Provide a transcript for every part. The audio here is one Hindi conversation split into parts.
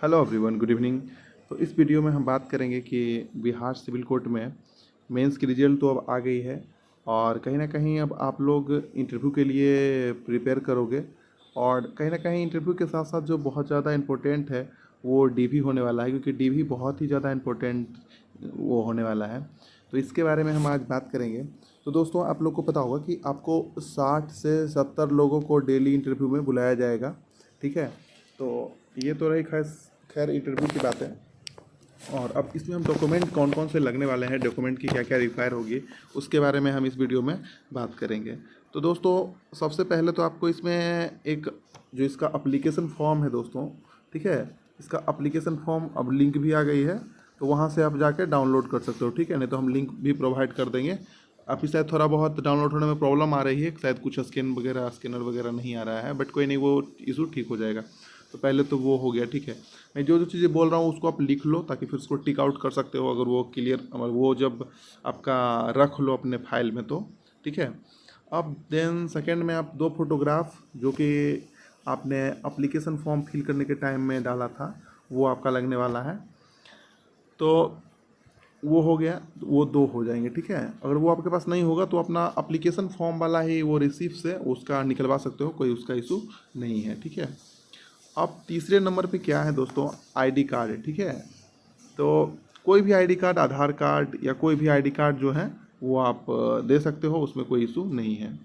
Hello everyone, good evening. तो इस वीडियो में हम बात करेंगे कि बिहार सिविल कोर्ट में मेंस की रिजल्ट तो अब आ गई है और कहीं ना कहीं अब आप लोग इंटरव्यू के लिए प्रिपेयर करोगे। और कहीं ना कहीं इंटरव्यू के साथ साथ जो बहुत ज़्यादा इम्पोर्टेंट है वो डीवी होने वाला है, क्योंकि डीवी बहुत ही ज़्यादा इम्पोर्टेंट वो होने वाला है। तो इसके बारे में हम आज बात करेंगे। तो दोस्तों, आप लोग को पता होगा कि आपको 60 से 70 लोगों को डेली इंटरव्यू में बुलाया जाएगा। ठीक है, तो ये तो रही खैर इंटरव्यू की बात है। और अब इसमें हम डॉक्यूमेंट कौन कौन से लगने वाले हैं, डॉक्यूमेंट की क्या क्या रिक्वायर होगी, उसके बारे में हम इस वीडियो में बात करेंगे। तो दोस्तों, सबसे पहले तो आपको इसमें एक जो इसका अप्लीकेशन फॉर्म है दोस्तों, ठीक है, इसका अप्लीकेशन फॉर्म अब लिंक भी आ गई है, तो वहाँ से आप जाके डाउनलोड कर सकते हो। ठीक है, नहीं तो हम लिंक भी प्रोवाइड कर देंगे। अभी शायद थोड़ा बहुत डाउनलोड होने में प्रॉब्लम आ रही है, शायद कुछ स्कैनर वगैरह नहीं आ रहा है, बट कोई नहीं, वो इशू ठीक हो जाएगा। तो पहले तो वो हो गया। ठीक है, मैं जो जो चीज़ें बोल रहा हूँ उसको आप लिख लो, ताकि फिर उसको टिक आउट कर सकते हो अगर वो क्लियर, अगर वो जब आपका रख लो अपने फाइल में तो। ठीक है, अब देन सेकेंड में आप 2 फोटोग्राफ जो कि आपने अप्लीकेशन फॉर्म फिल करने के टाइम में डाला था, वो आपका लगने वाला है। तो वो हो गया, वो 2 हो जाएंगे। ठीक है, अगर वो आपके पास नहीं होगा तो अपना अप्लीकेशन फॉर्म वाला ही वो रिसीप्ट से उसका निकलवा सकते हो, कोई उसका इशू नहीं है। ठीक है, अब तीसरे नंबर पे क्या है दोस्तों, आईडी कार्ड है। ठीक है, तो कोई भी आईडी कार्ड, आधार कार्ड या कोई भी आईडी कार्ड जो है वो आप दे सकते हो, उसमें कोई इशू नहीं है।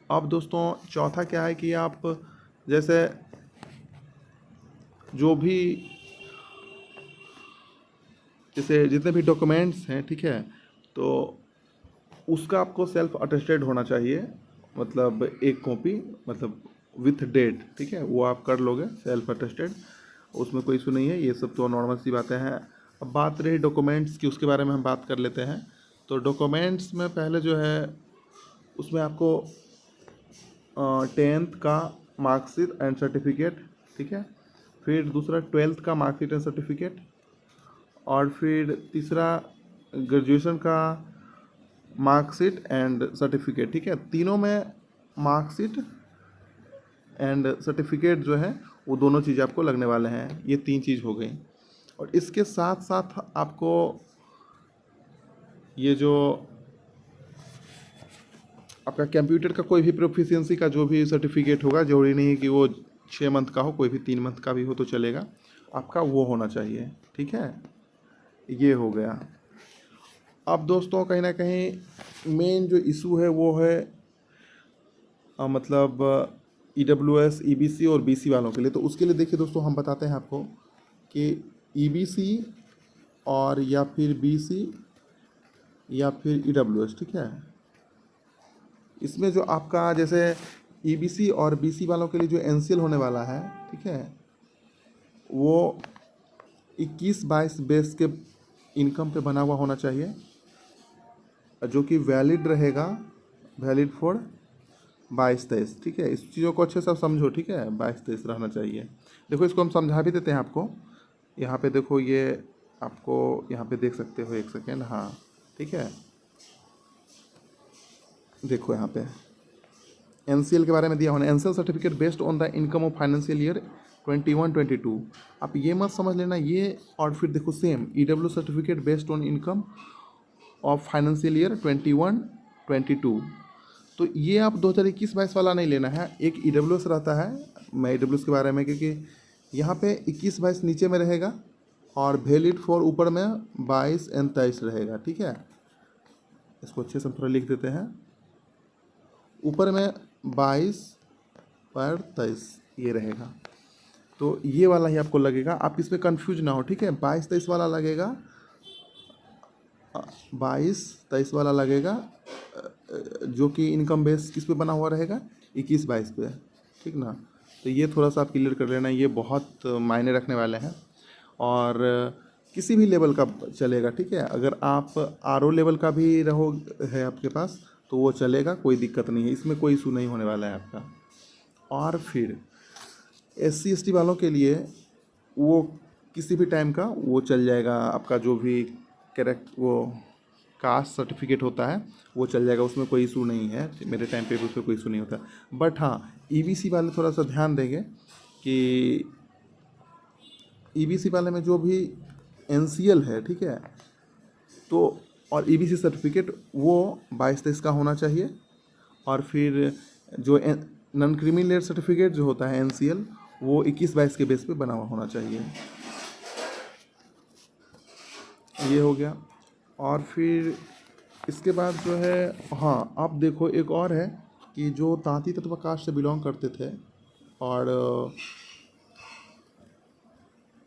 अब दोस्तों, चौथा क्या है कि आप जैसे जो भी जैसे जितने भी डॉक्यूमेंट्स हैं, ठीक है, तो उसका आपको सेल्फ अटेस्टेड होना चाहिए, मतलब एक कॉपी, मतलब विथ डेट। ठीक है, वो आप कर लोगे सेल्फ अटेस्टेड, उसमें कोई इशू नहीं है। ये सब तो नॉर्मल सी बातें हैं। अब बात रही डॉक्यूमेंट्स की, उसके बारे में हम बात कर लेते हैं। तो डॉक्यूमेंट्स में पहले जो है उसमें आपको 10th का मार्कशीट एंड सर्टिफिकेट, ठीक है, फिर दूसरा 12th का मार्कशीट एंड सर्टिफिकेट, और फिर तीसरा ग्रेजुएशन का मार्कशीट एंड सर्टिफिकेट। ठीक है, तीनों में मार्कशीट एंड सर्टिफिकेट जो है वो दोनों चीज़ आपको लगने वाले हैं। ये 3 चीज़ हो गई। और इसके साथ साथ आपको ये जो आपका कंप्यूटर का कोई भी प्रोफिशिएंसी का जो भी सर्टिफिकेट होगा, जरूरी नहीं है कि वो 6 मंथ का हो, कोई भी 3 मंथ का भी हो तो चलेगा, आपका वो होना चाहिए। ठीक है, ये हो गया। अब दोस्तों, कहीं ना कहीं मेन जो इशू है वो है मतलब EWS, EBC और BC वालों के लिए। तो उसके लिए देखिए दोस्तों, हम बताते हैं आपको कि EBC और या फिर BC या फिर EWS, ठीक है, इसमें जो आपका जैसे EBC और BC वालों के लिए जो NCL होने वाला है, ठीक है, वो 21-22 बेस के इनकम पे बना हुआ होना चाहिए, जो कि वैलिड रहेगा, वैलिड फॉर 22-23। ठीक है, इस चीज़ों को अच्छे से समझो। ठीक है, 22-23 रहना चाहिए। देखो, इसको हम समझा भी देते हैं आपको। यहाँ पे देखो, ये आपको यहाँ पे देख सकते हो, एक सेकेंड, हाँ, ठीक है, देखो यहाँ पे NCL के बारे में दिया होना, NCL certificate based on the income of financial year 21-22। आप ये मत समझ लेना ये, और फिर देखो same EW certificate based on income of financial year 21-22। तो ये आप 2021-22 वाला नहीं लेना है, एक EWS रहता है। मैं EWS के बारे में, क्योंकि यहाँ पे 21-22 नीचे में रहेगा और वैलिड फॉर ऊपर में 22 एंड 23 रहेगा। ठीक है, इसको अच्छे से थोड़ा लिख देते हैं, ऊपर में 22 पर 23 ये रहेगा। तो ये वाला ही आपको लगेगा, आप इसमें कंफ्यूज ना हो। ठीक है, 22-23 वाला लगेगा, 22-23 वाला लगेगा, जो कि इनकम बेस किस पे बना हुआ रहेगा, 21-22 पे। ठीक ना, तो ये थोड़ा सा आप क्लियर कर लेना, ये बहुत मायने रखने वाले हैं। और किसी भी लेवल का चलेगा। ठीक है, अगर आप RO लेवल का भी रहो है आपके पास तो वो चलेगा, कोई दिक्कत नहीं है, इसमें कोई इशू नहीं होने वाला है आपका। और फिर SC ST वालों के लिए वो किसी भी टाइम का वो चल जाएगा, आपका जो भी वो कास्ट सर्टिफिकेट होता है वो चल जाएगा, उसमें कोई इशू नहीं है। मेरे टाइम पे भी उसमें कोई इशू नहीं होता। बट हाँ, EBC वाले थोड़ा सा ध्यान देंगे कि ईबीसी वाले में जो भी एनसीएल है, ठीक है, तो और ईबीसी सर्टिफिकेट वो 22-23 का होना चाहिए। और फिर जो नॉन क्रीमी लेयर सर्टिफिकेट जो होता है एनसीएल, वो 21-22 के बेस पे बना हुआ होना चाहिए। ये हो गया। और फिर इसके बाद जो है, हाँ आप देखो एक और है कि जो तांती तत्व कास्ट से बिलोंग करते थे और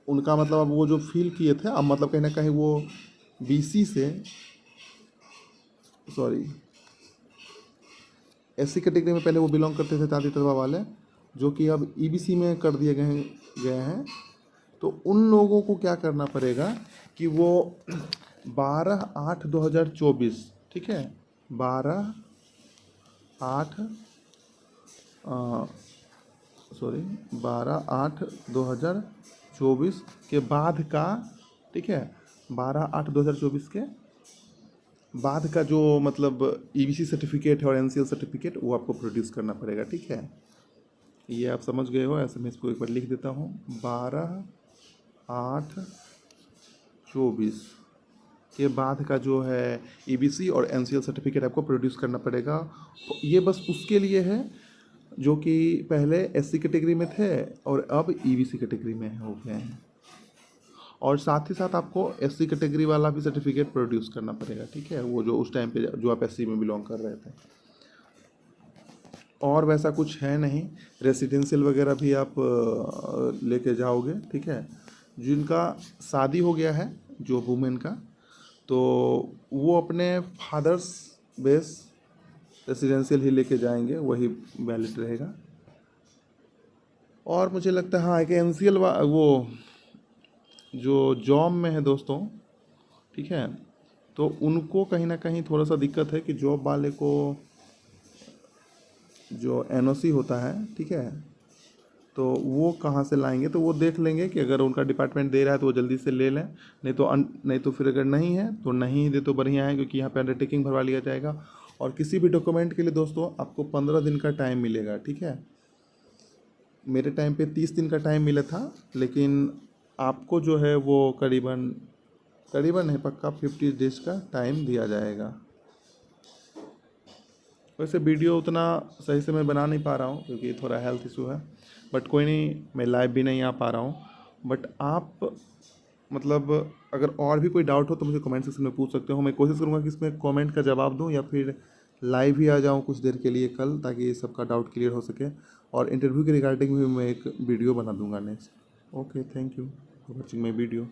उनका मतलब अब वो जो फील किए थे, अब मतलब कहीं ना कहीं वो बीसी से, सॉरी, एससी कैटेगरी में पहले वो बिलोंग करते थे तांती तत्व वाले, जो कि अब ईबीसी में कर दिए गए हैं। तो उन लोगों को क्या करना पड़ेगा कि वो 12/8/2024, ठीक है, 12/8/2024 के बाद का, ठीक है, 12/8/2024 के बाद का जो मतलब ईबीसी सर्टिफिकेट है और एनसीएल सर्टिफिकेट, वो आपको प्रोड्यूस करना पड़ेगा, ठीक है। ये आप समझ गए हो, ऐसे मैं इसको एक बार लिख देता हूँ। 12/8/24 के बाद का जो है ईबीसी और एनसीएल सर्टिफिकेट आपको प्रोड्यूस करना पड़ेगा। ये बस उसके लिए है जो कि पहले एससी कैटेगरी में थे और अब ईबीसी कैटेगरी में हो गए हैं। और साथ ही साथ आपको एससी कैटेगरी वाला भी सर्टिफिकेट प्रोड्यूस करना पड़ेगा, ठीक है, वो जो उस टाइम पे जो आप एससी में बिलोंग कर रहे थे। और वैसा कुछ है नहीं। रेसिडेंशियल वगैरह भी आप लेके जाओगे, ठीक है। जिनका शादी हो गया है, जो वुमेन का, तो वो अपने फादर्स बेस रेसिडेंशियल ही लेके जाएंगे, वही वैलिड रहेगा। और मुझे लगता है हाँ कि एनसीएल वो जो जॉब में है दोस्तों, ठीक है, तो उनको कहीं ना कहीं थोड़ा सा दिक्कत है कि जॉब वाले को जो एनओसी होता है, ठीक है, तो वो कहाँ से लाएंगे, तो वो देख लेंगे कि अगर उनका डिपार्टमेंट दे रहा है तो वो जल्दी से ले लें, नहीं तो फिर अगर नहीं है तो नहीं दे तो बढ़िया है, क्योंकि यहाँ पे अंडरटेकिंग भरवा लिया जाएगा। और किसी भी डॉक्यूमेंट के लिए दोस्तों आपको 15 दिन का टाइम मिलेगा, ठीक है। मेरे टाइम पे 30 दिन का टाइम मिला था, लेकिन आपको जो है वो करीबन नहीं, पक्का 50 डेज का टाइम दिया जाएगा। वैसे वीडियो उतना सही से मैं बना नहीं पा रहा हूँ क्योंकि थोड़ा हेल्थ इशू है, बट कोई नहीं, मैं लाइव भी नहीं आ पा रहा हूँ। बट आप मतलब अगर और भी कोई डाउट हो तो मुझे कमेंट सेक्शन में पूछ सकते हो। मैं कोशिश करूँगा कि इसमें कमेंट का जवाब दूँ या फिर लाइव ही आ जाऊँ कुछ देर के लिए कल, ताकि सबका डाउट क्लियर हो सके। और इंटरव्यू के रिगार्डिंग भी मैं एक वीडियो बना दूँगा next. Okay, thank you for watching my video.